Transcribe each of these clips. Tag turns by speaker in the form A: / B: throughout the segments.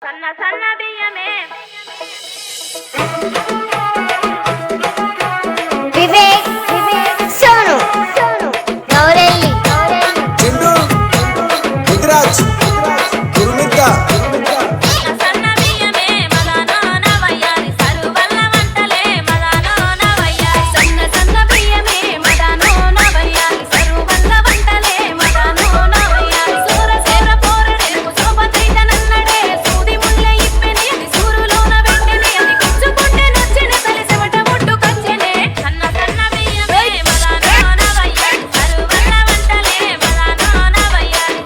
A: సన్న సన్న బియ్యమే
B: వివేక్ సోను గౌరెల్లి
C: చిండు ముదిరాజ్ గురుమిద్ద
A: సన్న బియ్యమే మదానో నవయ్యారి సరువల్ల వంటలే మదానో నవయ్యారి సన్న సన్న బియ్యమే మదానో నవయ్యారి సరువల్ల వంటలే మదానో నవయ్యారి సూర సేర పోరడేకు శోభతైత నన్నడే సూది ముల్లె ఇప్పెని అది సూరులోన వెంటనే అది గిచ్చుకుంటే నొచ్చిన తలి చెమట ముట్టుకొచ్చెనే సన్న సన్న బియ్యమే మదానో నవయ్యారి సరువల్ల వంటలే మదానో నవయ్యారి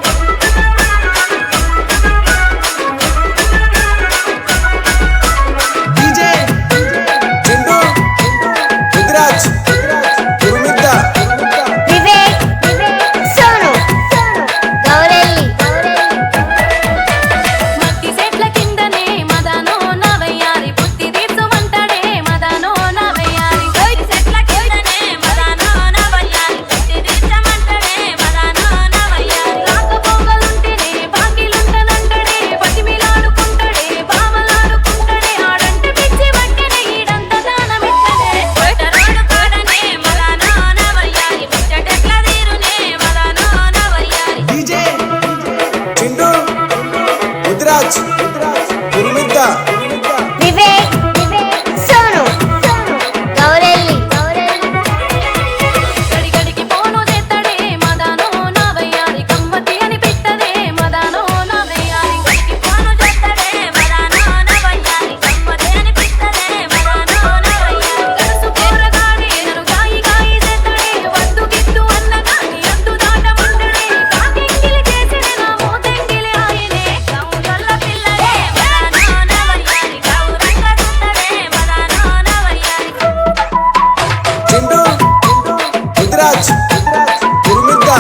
C: డీజే చిండు ముదిరాజ్ గురుమిద్ద
B: వివేక్ సోను గౌరెల్లి
A: మట్టి చెట్ల కిందనే మదానో నవయ్యారి బుద్ధి తీర్చుమంటాడే మదానో నవయ్యారి మట్టి చెట్ల కిందనే మదానో నవయ్యారి బుద్ధి తీర్చమంటాడే మదానో నవయ్యారి రాకపోగలుంటేనే బాకిలుంటనంటాడే బతిమిలాడుకుంటాడే బావలాడుకుంటాడే ఆడంటే పిచ్చి పట్టనే ఈడంత దానమిట్టనే కొట్టరాడు కాడనే మదానో నవయ్యారి ముచ్చటెట్ల తీరునే మదానో నవయ్యారి
C: డీజే చిండు ముదిరాజ్ గురుమిద్ద
B: వివేక్ సోను గౌరెల్లి
A: గడిగడికి పోను చేత్తడే మదానో నవయ్యారి కమ్మతి అని పెట్టదే మదానో నవయ్యారి గడికి పోను చేత్తడే మదానో నవయ్యారి కమ్మతి అని పెట్టదే మదానో నవయ్యారి గడుసు పోరగాడే నన్ను గాయి గాయి చేత్తడే వద్దు గిద్దు అన్నగాని అద్దు దాటమంటడే కాకెంగిలి చేసిన నా మూతెంగిలి ఆయనే గౌరల్ల పిల్లడే మదానో నవయ్యారి గౌరంగ సుందరే మదానో నవయ్యారి
C: చిండు ముదిరాజ్ గురుమిద్ద